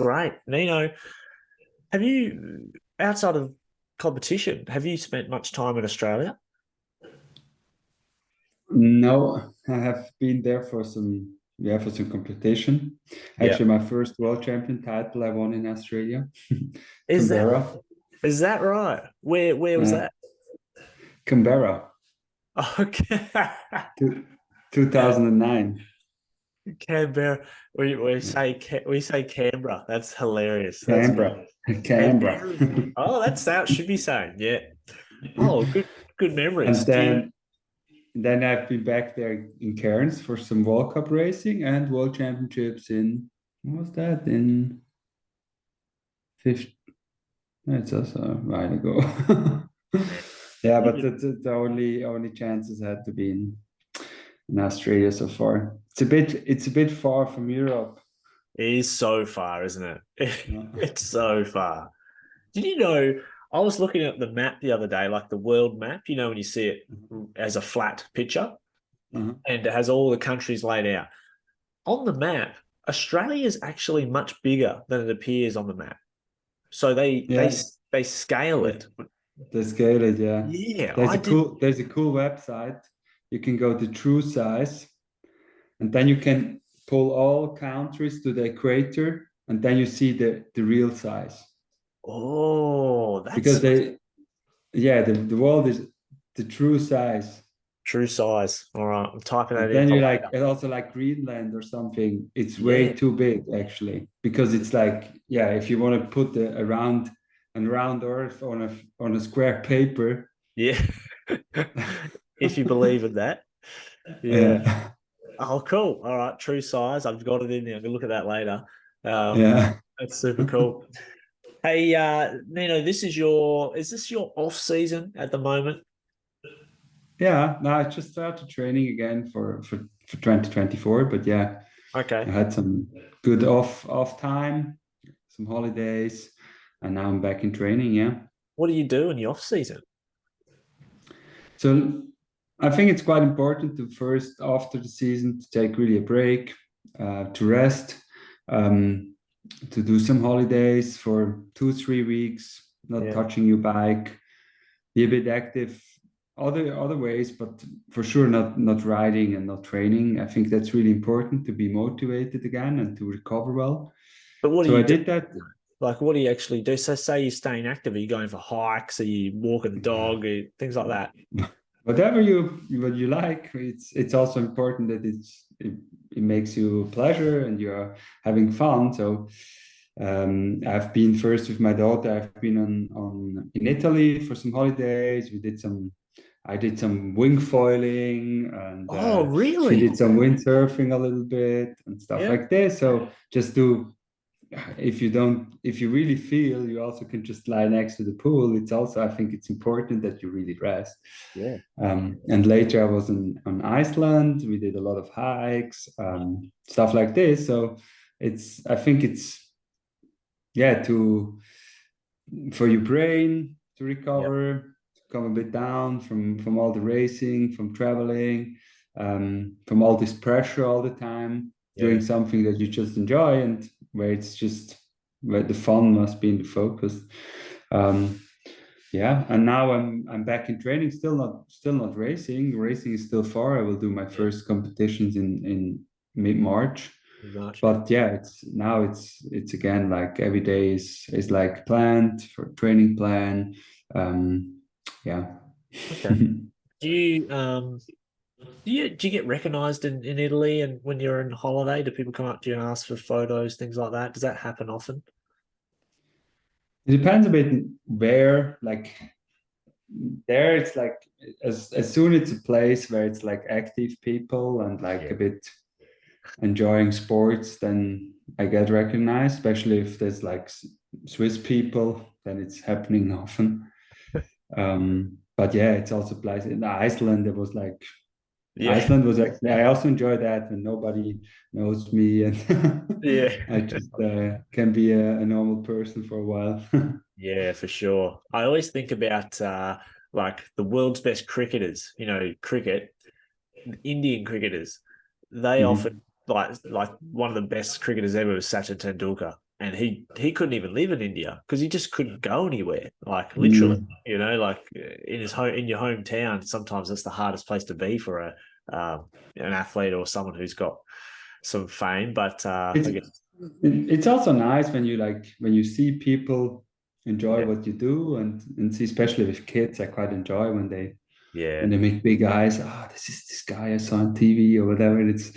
Great. Nino, have you, outside of competition, have you spent much time in Australia? No, I have been there for some competition. Yeah. Actually, my first world champion title I won in Australia, Is that Canberra. is that right? Where was Uh, that? Canberra, Okay. two, 2009. Canberra. We say Canberra. That's hilarious. That's Canberra, Canberra. Canberra. Oh, that's how it should be saying. Yeah. Oh, good memories. And Do you, then I've been back there in Cairns for some World Cup racing and World Championships in, what was that? In 50, that's also a while ago. yeah. Yeah, but Even the only chances had to be in Australia so far. It's a bit far from Europe. it is so far, isn't it? Yeah. It's so far. Did you know? I was looking at the map the other day, like the world map, when you see it as a flat picture Uh-huh. and it has all the countries laid out. On the map, Australia is actually much bigger than it appears on the map. So Yeah, they scale they, it. they scale it, yeah. Yeah, I did. There's a cool website. You can go to True Size, and then you can pull all countries to the equator, and then you see the real size. Oh, Because that's the world is the true size. true size. All right, I'm typing And that in then for you like later. and also like Greenland or something. It's way Yeah, too big actually, because it's like, yeah, if you want to put a round Earth on a square paper, yeah. If you believe in that, yeah. yeah, Oh, cool. All right, true size. I've got it in there. I'm gonna look at that later. Um, yeah, that's super cool. Hey, Nino, is this your off season at the moment? yeah. Now I just started training again for 2024, but yeah, I Okay. had some good off time, some holidays, and now I'm back in training. Yeah. What do you do in the off season? So I think it's quite important to first, after the season, to take really a break, to rest, um, to do some holidays for 2 3 weeks, not Yeah. touching your bike, be a bit active, other ways, but for sure not riding and not training. I think that's really important to be motivated again and to recover well. But what do So you I do? did that. Like, what do you actually do? So, say you're staying active. Are you going for hikes? Are you walking the dog? Things like that? Whatever what you like, it's also important that it makes you pleasure and you're having fun. So I've been first with my daughter. I've been on in Italy for some holidays. I did some wing foiling, and Oh, she really? did some windsurfing a little bit and stuff Yeah. like this. So just do if you really feel, you also can just lie next to the pool. It's also, I think it's important that you really rest. Yeah. And later I was on Iceland. We did a lot of hikes, stuff like this. So I think it's, yeah, for your brain to Yep. recover, to come a bit down from all the racing, from traveling, from all this pressure all the time, doing Yeah. something that you just enjoy and where it's just where the fun must be in the focus. Um, yeah, and now I'm back in training, still not racing. Racing is still far. I will do my Yeah. first competitions in mid-March. Much. But yeah, it's again like every day is like planned for training plan. Yeah. Okay. Do you do you get recognized in Italy and when you're on holiday? Do people come up to you and ask for photos, things like that? Does that happen often? It depends a bit where, like there it's like as soon it's a place where it's like active people and like Yeah. a bit enjoying sports, then I get recognized, especially if there's like Swiss people, then it's happening often. But yeah, it's also applies in Iceland. There was like Yeah. Iceland was actually, I also enjoy that when nobody knows me and Yeah. I just can be a normal person for a while. Yeah, for sure. I always think about like the world's best cricketers, cricket, Indian cricketers. They often Mhm. like one of the best cricketers ever was Sachin Tendulkar. and he couldn't even live in India because he just couldn't go anywhere. Like literally, like in your hometown. Sometimes that's the hardest place to be for an athlete or someone who's got some fame. But It's I guess it's also nice when you see people enjoy yeah, what you do, and see, especially with kids, I quite enjoy yeah, when they make big eyes. Oh, this is this guy I saw on TV or whatever. It's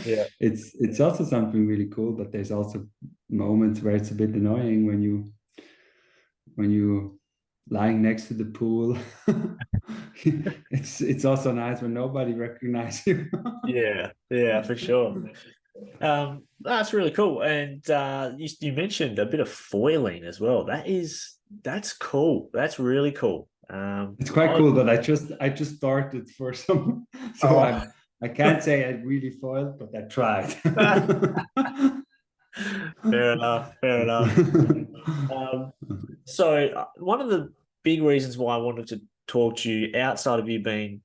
yeah, it's also something really cool, but there's also moments where it's a bit annoying when you lying next to the pool. It's also nice when nobody recognizes you. yeah, for sure. That's really cool. And you mentioned a bit of foiling as well. That's cool. That's really cool. It's quite I cool, but I just started for some, so oh, I can't say I really foiled, but I tried. fair enough. Fair enough. So one of the big reasons why I wanted to talk to you, outside of you being,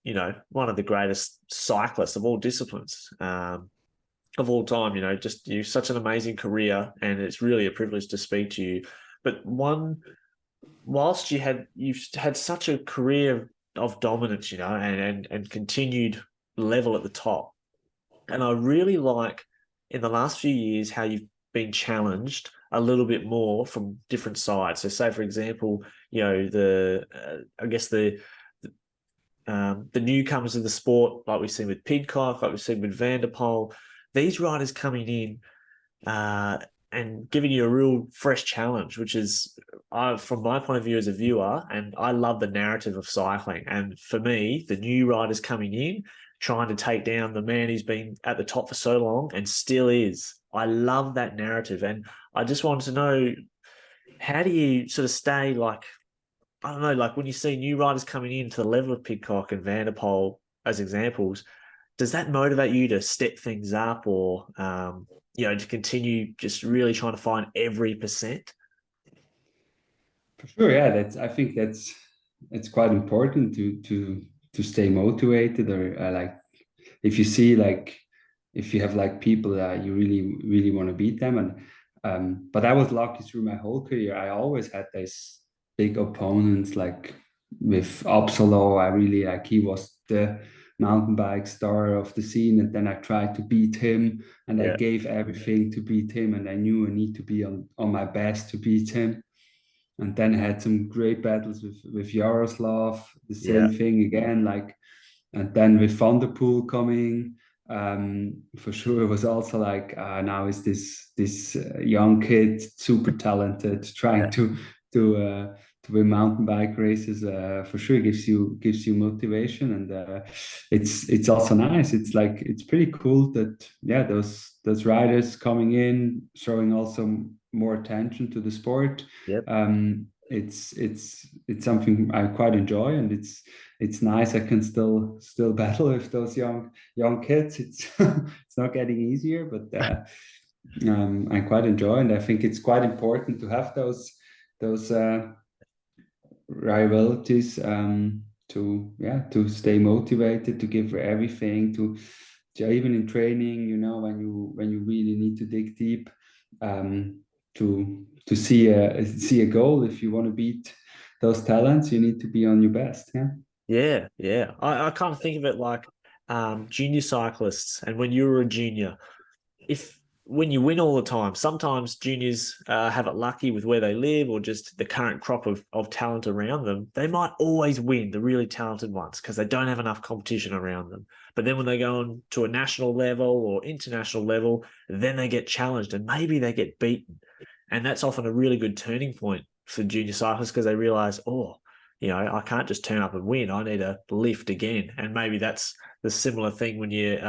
one of the greatest cyclists of all disciplines, of all time, just you such an amazing career, and it's really a privilege to speak to you. But whilst you've had such a career of dominance, and continued level at the top, and I really like in the last few years how you've been challenged a little bit more from different sides. So, say for example, I guess the newcomers of the sport, like we've seen with Pidcock, like we've seen with Van der Poel, these riders coming in uh, and giving you a real fresh challenge, which is, from my point of view as a viewer, and I love the narrative of cycling. And for me, the new riders coming in, trying to take down the man who's been at the top for so long and still is. I love that narrative. And I just wanted to know, how do you sort of stay like, I don't know, like when you see new riders coming in to the level of Pidcock and Van der Poel as examples, does that motivate you to step things up, or to continue just really trying to find every percent? For sure, yeah. I think that's it's quite important to stay motivated, or like if you see like if you have like people that you really want to beat them, and but I was lucky through my whole career. I always had these big opponents, like with Opsalo. I really like, he was the mountain bike star of the scene, and then I tried to beat him, and I Yeah, gave everything to beat him, and I knew I need to be on my best to beat him. And then I had some great battles with Yaroslav, the yeah, same thing again, like, and then with Vanderpool coming, for sure it was also like, now is this young kid, super talented, trying yeah, to win mountain bike races. For sure gives you motivation, and it's also nice. It's like it's pretty cool that, yeah, those riders coming in, showing also more attention to the sport. yep, It's something I quite enjoy, and it's nice. I can still battle with those young kids. It's it's not getting easier, but I quite enjoy, and I think it's quite important to have those rivalities, to stay motivated, to give everything, to even in training, when you really need to dig deep, to see a goal. If you want to beat those talents, you need to be on your best. Yeah. yeah. I kind of think of it like junior cyclists, and when you were a junior, if when you win all the time, sometimes juniors have it lucky with where they live or just the current crop of talent around them. They might always win the really talented ones because they don't have enough competition around them. But then when they go on to a national level or international level, then they get challenged and maybe they get beaten. And that's often a really good turning point for junior cyclists because they realize, oh, I can't just turn up and win. I need to lift again. And maybe that's the similar thing when you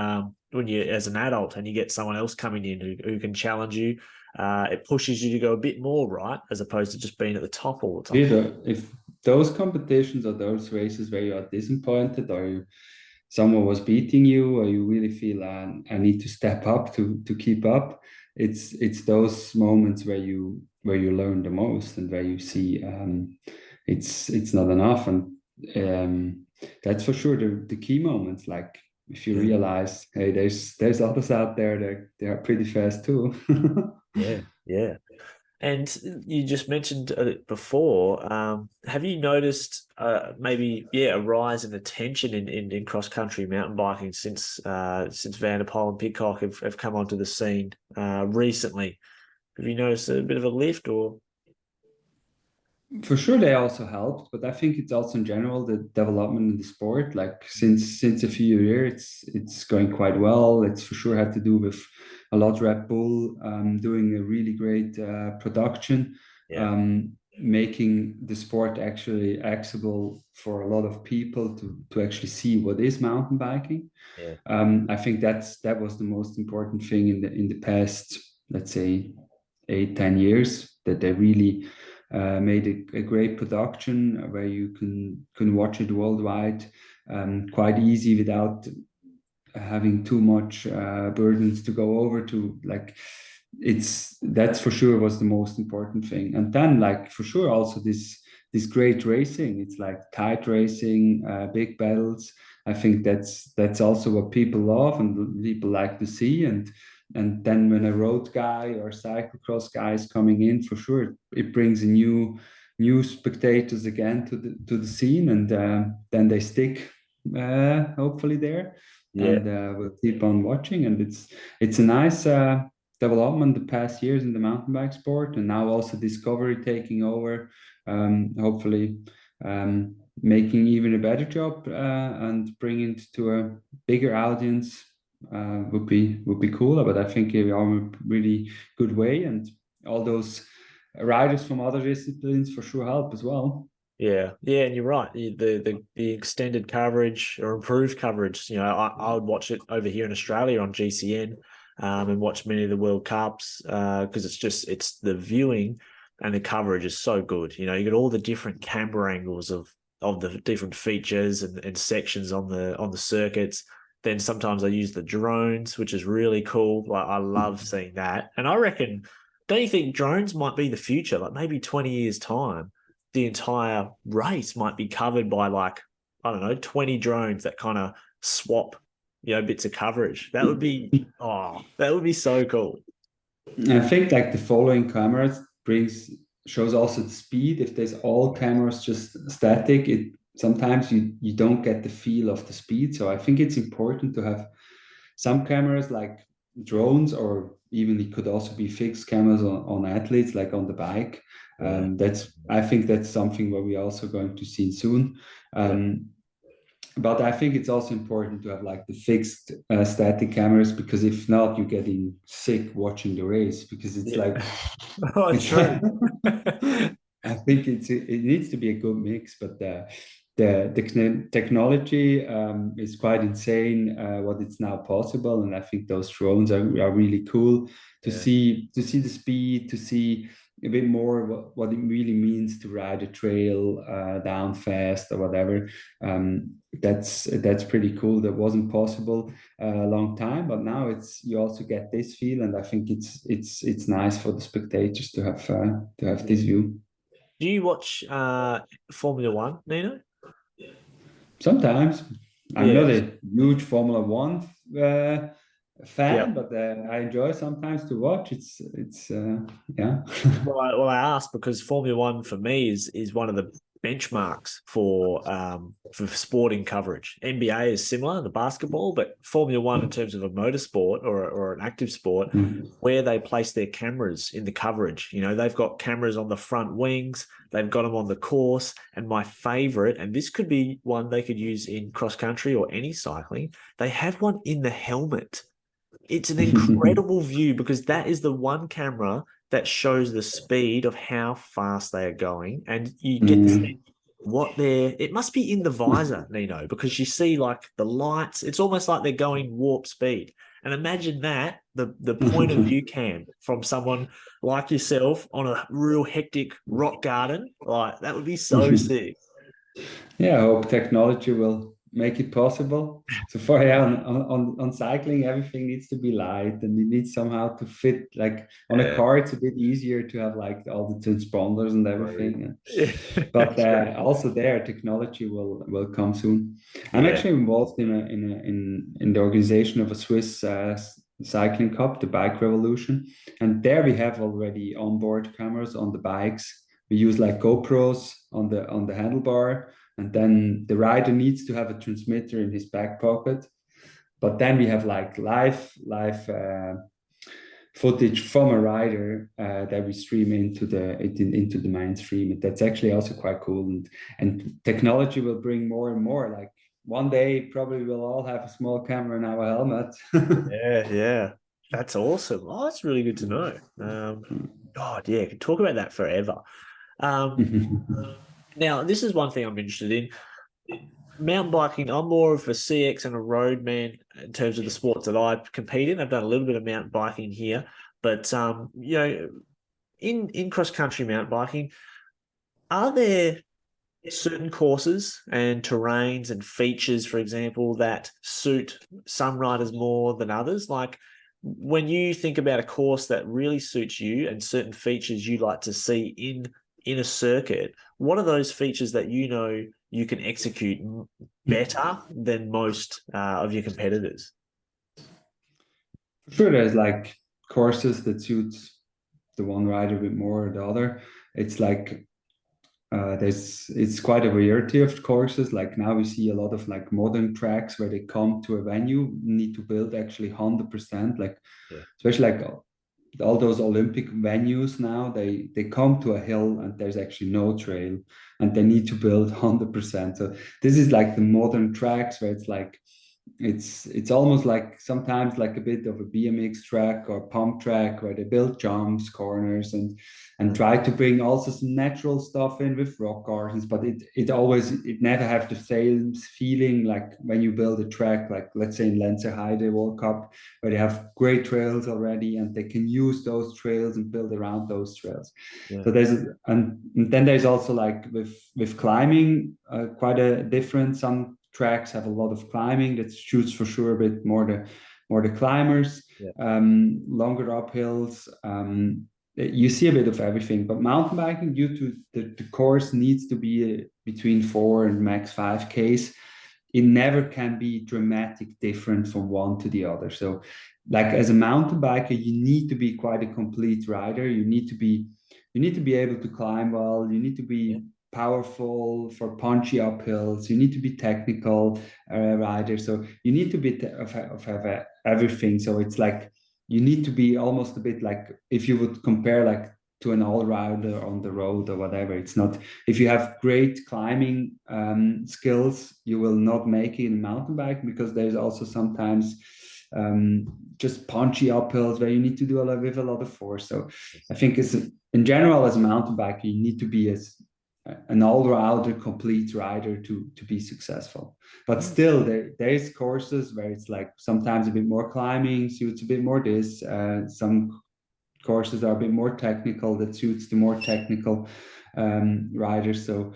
as an adult and you get someone else coming in who can challenge you. It pushes you to go a bit more, right, as opposed to just being at the top all the time. Either if those competitions or those races where you are disappointed, or someone was beating you, or you really feel, I need to step up to keep up, it's those moments where you learn the most, and where you see, it's not enough. And that's for sure the key moments, like if you Yeah, realize, hey, there's others out there that they are pretty fast too. yeah. Yeah. And you just mentioned it before. Have you noticed maybe a rise in attention in cross country mountain biking since Van der Poel and Pidcock have come onto the scene recently? Have you noticed a bit of a lift or? For sure, they also helped, but I think it's also in general the development in the sport. Like since a few years, it's going quite well. It's for sure had to do with a lot Red Bull doing a really great production, Yeah, making the sport actually accessible for a lot of people to actually see what is mountain biking. yeah, I think that was the most important thing in the past, let's say, 8, 10 years, that they really made a great production where you can watch it worldwide quite easy without having too much burdens to go over to. Like, that's for sure was the most important thing. And then, like, for sure also this great racing. It's like tight racing, big battles. I think that's also what people love and people like to see. And then when a road guy or cyclocross guy is coming in, for sure it brings a new spectators again to the scene, and then they stick hopefully there, yeah, and we'll keep on watching. And it's a nice development the past years in the mountain bike sport, and now also Discovery taking over, hopefully making even a better job and bringing it to a bigger audience would be cool. But I think we are in a really good way, and all those riders from other disciplines for sure help as well. yeah. And you're right. The extended coverage or improved coverage. I would watch it over here in Australia on GCN, and watch many of the World Cups because it's the viewing and the coverage is so good. You get all the different camera angles of the different features and sections on the circuits. Then sometimes I use the drones, which is really cool. Like I love seeing that. And I reckon, don't you think drones might be the future? Like maybe 20 years time, the entire race might be covered by like, I don't know, 20 drones that kind of swap, bits of coverage. That would be so cool. I think like the following cameras brings shows also the speed. If there's all cameras just static, it sometimes you don't get the feel of the speed. So I think it's important to have some cameras like drones, or even it could also be fixed cameras on athletes, like on the bike. Yeah. I think that's something what we're also going to see soon. Yeah. But I think it's also important to have like the fixed static cameras, because if not, you're getting sick watching the race, because it's Yeah. like Oh, it's true. I think it needs to be a good mix, but the technology is quite insane what it's now possible, and I think those drones are really cool Yeah. to see the speed, to see a bit more what it really means to ride a trail down fast or whatever. That's pretty cool. That wasn't possible a long time, but now you also get this feel, and I think it's nice for the spectators to have this Yeah. view. Do you watch Formula One, Nino? Sometimes I'm Yeah. not a huge Formula One Yeah. fan, but I enjoy sometimes to watch. It's yeah. Well, I asked because Formula One for me is one of the benchmarks for sporting coverage. NBA is similar, the basketball, but Formula One in terms of a motorsport or an active sport, Mm. where they place their cameras in the coverage. They've got cameras on the front wings, they've got them on the course, and my favorite, and this could be one they could use in cross country or any cycling, they have one in the helmet. It's an incredible view because that is the one camera that shows the speed of how fast they are going. And you get to see Mm. it must be in the visor, Nino, because you see like the lights. It's almost like they're going warp speed. And imagine that, the point of view cam from someone like yourself on a real hectic rock garden. Like that would be so sick. Yeah, I hope technology will make it possible. So for on cycling, everything needs to be light, and it needs somehow to fit. Like on a Yeah. car, it's a bit easier to have like all the transponders and True. everything. Yeah. But True. also there, technology will come soon. I'm Yeah. actually involved in the organization of a Swiss cycling cup, the bike revolution. And there we have already onboard cameras on the bikes. We use like GoPros on the handlebar, and then the rider needs to have a transmitter in his back pocket. But then we have like live footage from a rider that we stream into the mainstream. And that's actually also quite cool. And technology will bring more and more. Like one day, probably we'll all have a small camera in our helmet. Yeah. That's awesome. Oh, that's really good to know. God, yeah, could talk about that forever. Now, this is one thing I'm interested in. Mountain biking, I'm more of a CX and a road man in terms of the sports that I compete in. I've done a little bit of mountain biking here, but in cross country mountain biking, are there certain courses and terrains and features, for example, that suit some riders more than others? Like when you think about a course that really suits you and certain features you like to see in a circuit, what are those features that you can execute better than most of your competitors? Sure, there's like courses that suits the one rider a bit more or the other. It's like it's quite a variety of courses. Like now we see a lot of like modern tracks where they come to a venue, need to build actually 100%. Like Yeah. especially like all those Olympic venues now, they come to a hill and there's actually no trail, and they need to build 100%. So this is like the modern tracks where it's like it's almost like sometimes like a bit of a BMX track or pump track where they build jumps, corners, and try to bring also some natural stuff in with rock gardens. But it never have the same feeling like when you build a track, like let's say in Lenzerheide World Cup, where they have great trails already and they can use those trails and build around those trails. Yeah. So and then there's also like with climbing quite a difference. Some tracks have a lot of climbing that shoots for sure a bit more the climbers, Yeah. longer uphills. You see a bit of everything, but mountain biking, due to the course needs to be between 4 and max 5Ks, it never can be dramatic different from one to the other. So like as a mountain biker, you need to be quite a complete rider. You need to be able to climb well. You need to be powerful for punchy uphills. You need to be technical rider. So you need to be have everything. So it's like you need to be almost a bit like if you would compare like to an all-rounder on the road or whatever. It's not, if you have great climbing skills, you will not make it in mountain bike, because there's also sometimes just punchy uphills where you need to do with a lot of force. So I think in general, as a mountain biker, you need to be an all-rounder, complete rider to be successful. But still, there is courses where it's like sometimes a bit more climbing suits a bit more this. Some courses are a bit more technical that suits the more technical riders. So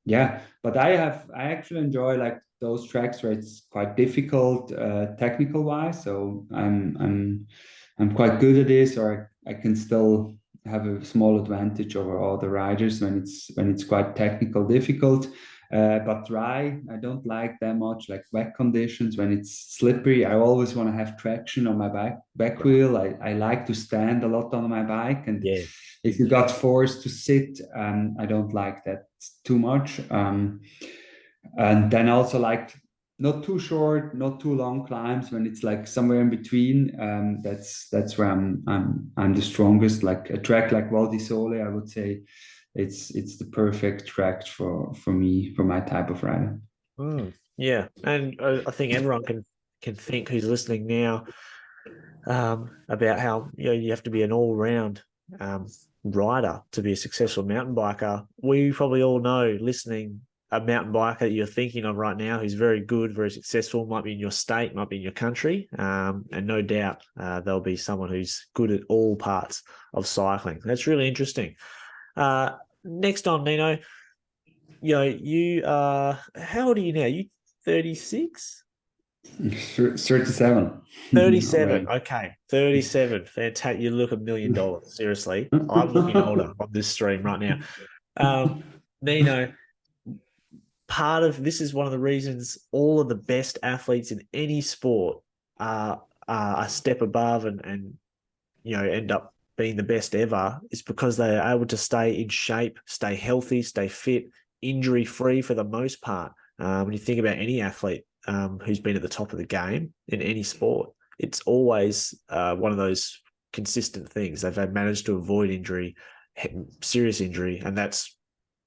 yeah, but I actually enjoy like those tracks where it's quite difficult technical wise. So I'm quite good at this, or I can still have a small advantage over all the riders when it's quite technical difficult. But dry, I don't like that much. Like wet conditions, when it's slippery, I always want to have traction on my back wheel. I like to stand a lot on my bike, and if you got forced to sit, I don't like that too much. And then also like not too short, not too long climbs. When it's like somewhere in between, that's where I'm the strongest. Like a track like Val di Sole, I would say it's the perfect track for me, for my type of rider. Yeah, and I think everyone can think who's listening now about how you have to be an all-round rider to be a successful mountain biker. We probably all know, listening, a mountain biker that you're thinking of right now who's very good, very successful, might be in your state, might be in your country, and no doubt there'll be someone who's good at all parts of cycling. That's really interesting. Next on, Nino, you how old are you now? You 36? 37. 37. Okay. 37. Fantastic. You look $1 million. Seriously. I'm looking older on this stream right now. Nino, part of this is one of the reasons all of the best athletes in any sport are a step above and end up being the best ever is because they are able to stay in shape, stay healthy, stay fit, injury free for the most part. When you think about any athlete who's been at the top of the game in any sport, it's always one of those consistent things. They've managed to avoid injury, serious injury, and that's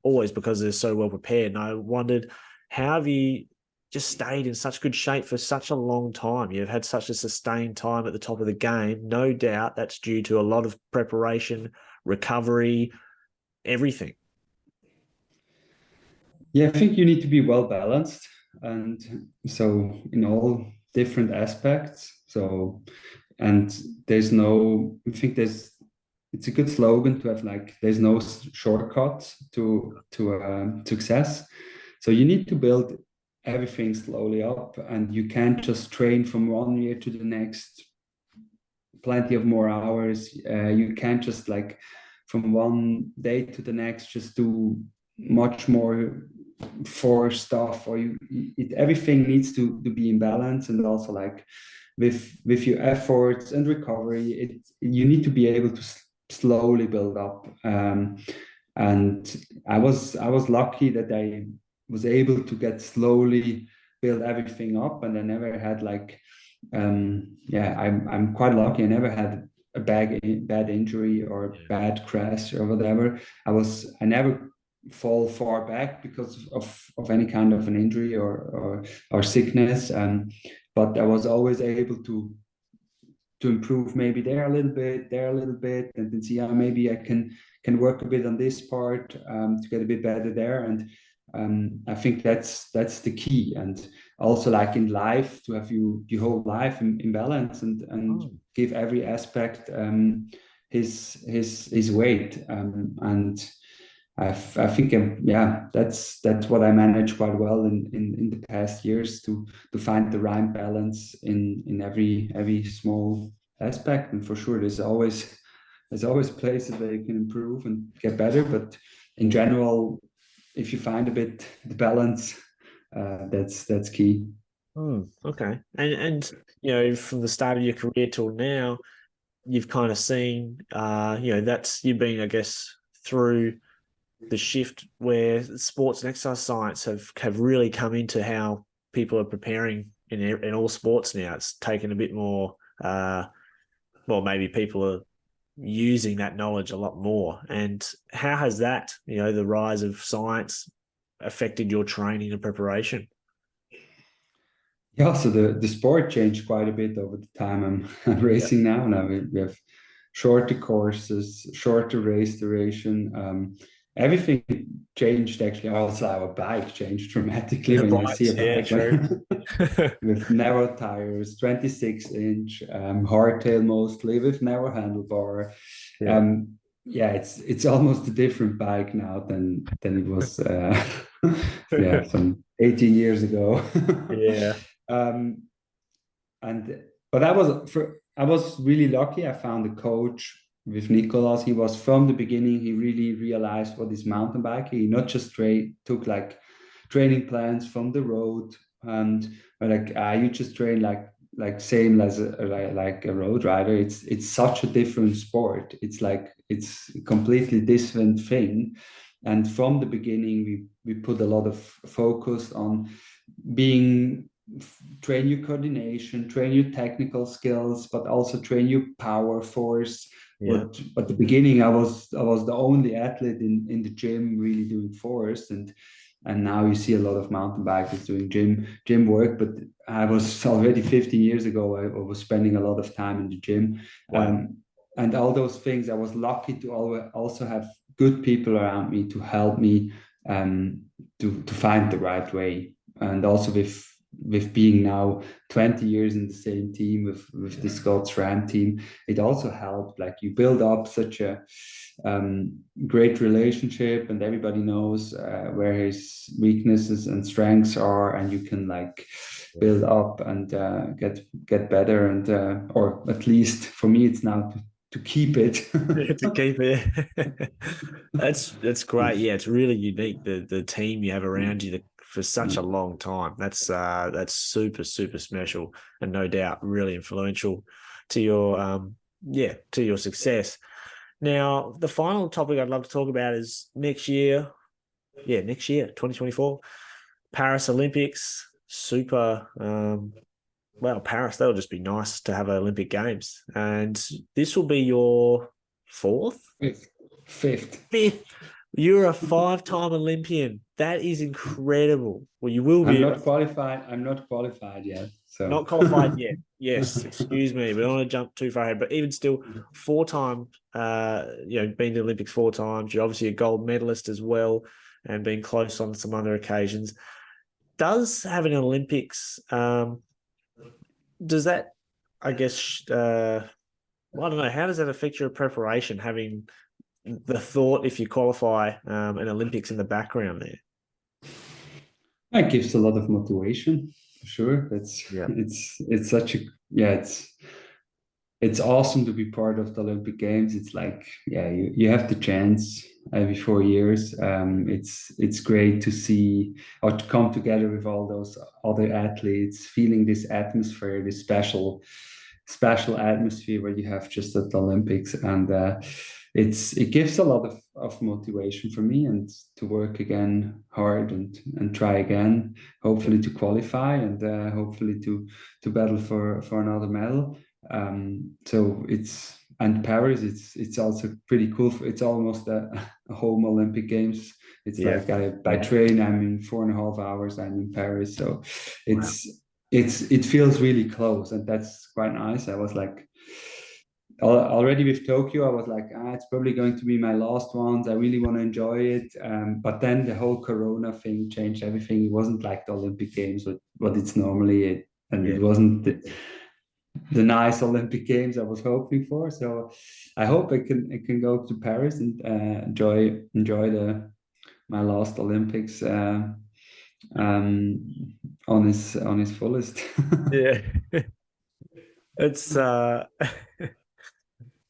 always because they're so well prepared. And I wondered, how have you just stayed in such good shape for such a long time? You've had such a sustained time at the top of the game. No doubt that's due to a lot of preparation, recovery, everything. Yeah, I think you need to be well balanced, and so in all different aspects. So, and there's no, I think there's, it's a good slogan to have, like, there's no shortcuts to success. So you need to build everything slowly up, and you can't just train from 1 year to the next plenty of more hours. You can't just, like, from one day to the next just do much more for stuff, or everything needs to be in balance. And also, like, with your efforts and recovery, you need to be able to slowly build up. And I was lucky that I was able to get slowly build everything up, and I never had, like, I'm quite lucky. I never had a bad injury or bad crash or whatever. I never fall far back because of any kind of an injury or sickness. But I was always able to improve, maybe there a little bit, and then see how maybe I can work a bit on this part, to get a bit better there. And I think that's the key. And also, like in life, to have your whole life in balance, and give every aspect his weight. And I think, that's what I managed quite well in the past years, to find the right balance in every small aspect. And for sure, there's always places where you can improve and get better. But in general, if you find a bit the balance, that's key. Okay. And from the start of your career till now, you've kind of seen that's you've been, I guess, through the shift where sports and exercise science have really come into how people are preparing in all sports now. It's taken a bit more, maybe people are using that knowledge a lot more. And how has that, the rise of science affected your training and preparation? Yeah, so the sport changed quite a bit over the time I'm racing now. Now we have shorter courses, shorter race duration. Everything changed, actually. Also, our bike changed dramatically. The When you see bikes, a bike true. with narrow tires, 26-inch, hardtail mostly, with narrow handlebar. It's almost a different bike now than it was some 18 years ago. Yeah. But I was really lucky. I found a coach with Nicolas. He was, from the beginning, he really realized what is mountain biking. He not just took, like, training plans from the road, and like, you just train like same as like a road rider. It's such a different sport. It's a completely different thing. And from the beginning, we put a lot of focus on train your coordination, train your technical skills, but also train your power force. Yeah. But at the beginning, I was the only athlete in the gym really doing force, and now you see a lot of mountain bikers doing gym work. But I was already 15 years ago. I was spending a lot of time in the gym. Wow. And all those things, I was lucky to also have good people around me to help me, to find the right way. And also with being now 20 years in the same team with the Scots Ram team, it also helped. Like, you build up such a great relationship, and everybody knows where his weaknesses and strengths are, and you can, like, build up and get better, and or at least for me, it's now to keep it. To keep it. That's great. Yeah, it's really unique, the team you have around you, the for such a long time. That's super, super special, and no doubt really influential to your success. Now, the final topic I'd love to talk about is next year. Yeah, next year, 2024, Paris Olympics. Super. Well, Paris, that'll just be nice to have Olympic Games. And this will be your fourth? Fifth. Fifth. You're a 5-time Olympian. That is incredible. Well, you will be. I'm not qualified. I'm not qualified yet. So Not qualified yet. Yes, excuse me. We don't want to jump too far ahead. But even still, 4-time, been to the Olympics 4 times. You're obviously a gold medalist as well, and been close on some other occasions. Does having an Olympics, does that, I guess, I don't know, how does that affect your preparation, having the thought, if you qualify, an Olympics in the background there? it gives a lot of motivation, for sure. It's such a it's awesome to be part of the Olympic Games. It's like, you have the chance every 4 years. It's great to see or to come together with all those other athletes, feeling this atmosphere, this special atmosphere where you have just at the Olympics. And it gives a lot of motivation for me, and to work again hard and try again, hopefully to qualify, and hopefully to battle for another medal. So and Paris, it's also pretty cool. It's almost a home Olympic Games. It's like by train, I'm in 4.5 hours. I'm in Paris, so it feels really close, and that's quite nice. I was like, already with Tokyo, I was like, it's probably going to be my last ones. I really want to enjoy it. But then the whole Corona thing changed everything. It wasn't like the Olympic Games, what it's normally, it wasn't the nice Olympic Games I was hoping for. So I hope I can go to Paris and enjoy my last Olympics on his fullest. Yeah. It's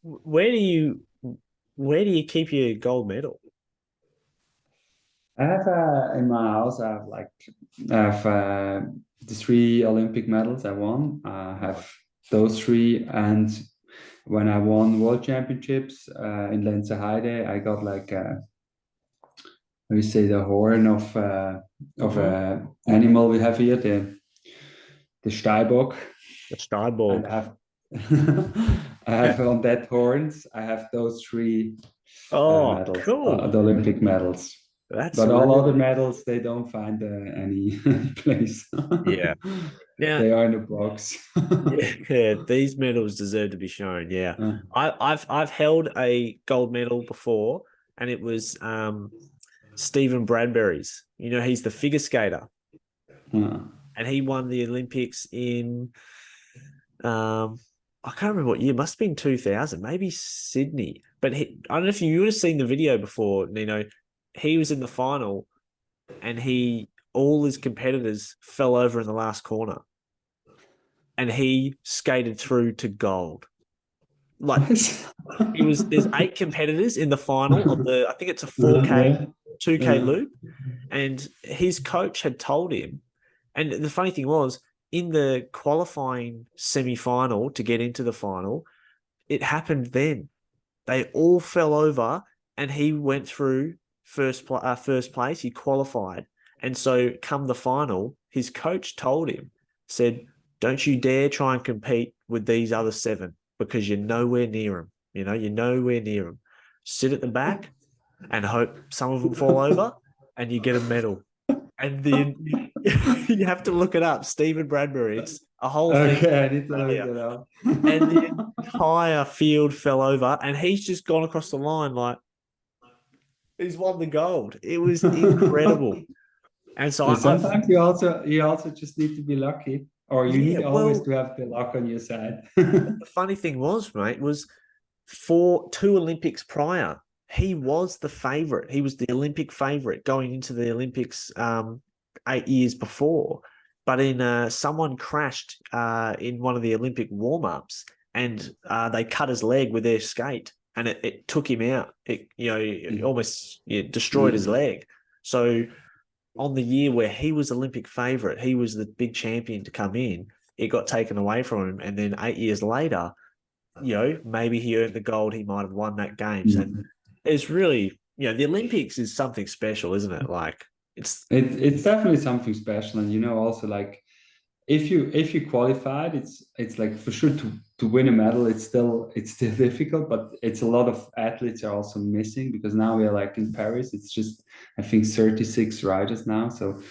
where do you keep your gold medal? I have in my house. I have the 3 Olympic medals I won. I have those 3, and when I won World Championships in Lenzerheide, I got like we say the horn of animal we have here, the Steinbock. The Steinbock. And I have on that horns. I have those 3 medals, cool. the Olympic medals. But all other medals, they don't find any place. Yeah. They are in a box. Yeah, these medals deserve to be shown. Yeah. I've held a gold medal before, and it was Stephen Bradbury's. He's the figure skater. And he won the Olympics in I can't remember what year. It must have been 2000, maybe Sydney. But I don't know if you would have seen the video before, Nino. He was in the final, and all his competitors fell over in the last corner, and he skated through to gold. Like there's 8 competitors in the final of I think it's a 4K, 2K loop, and his coach had told him. And the funny thing was, in the qualifying semi-final to get into the final, it happened then. They all fell over, and he went through first place. He qualified. And so come the final, his coach told him, said, don't you dare try and compete with these other 7, because you're nowhere near them. You're nowhere near them. Sit at the back and hope some of them fall over, and you get a medal. And then you have to look it up. Stephen Bradbury. It's a whole thing. Okay, I need to look it up. And the entire field fell over, and he's just gone across the line like he's won the gold. It was incredible. And so sometimes you also just need to be lucky, or you need always to have the luck on your side. The funny thing was, mate, was for 2 Olympics prior, he was the favorite. He was the Olympic favorite going into the Olympics 8 years before. But someone crashed in one of the Olympic warm-ups, and they cut his leg with their skate, and it took him out. It almost destroyed his leg. So on the year where he was Olympic favourite, he was the big champion to come in, it got taken away from him. And then 8 years later, maybe he earned the gold, he might have won that games. And it's really, the Olympics is something special, isn't it? Like it's definitely something special. And also like if you qualified, it's like for sure to win a medal, it's still difficult, but it's a lot of athletes are also missing, because now we are like in Paris, it's just I think 36 riders now. So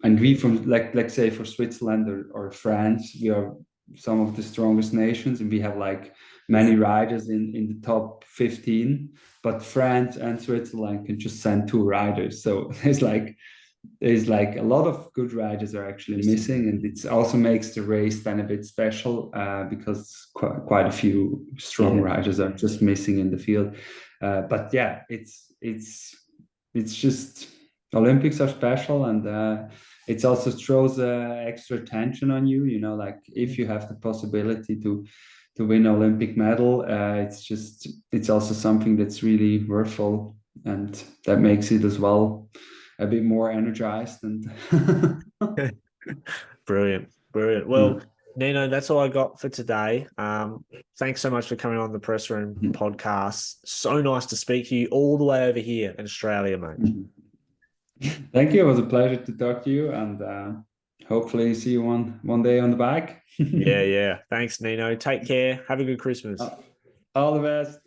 and we from like say for Switzerland or France, we are some of the strongest nations, and we have like many riders in the top 15, but France and Switzerland can just send 2 riders. So there's like a lot of good riders are actually missing, and it also makes the race then a bit special, because quite a few strong riders are just missing in the field. But yeah, it's just Olympics are special, and it also throws extra tension on you. Like if you have the possibility to win an Olympic medal, it's also something that's really worthwhile, and that makes it as well a bit more energized. And Brilliant. Well, Nino, that's all I got for today. Thanks so much for coming on the Press Room podcast. So nice to speak to you all the way over here in Australia, mate. Thank you. It was a pleasure to talk to you, and hopefully see you one day on the bike. Yeah. Thanks, Nino. Take care. Have a good Christmas. All the best.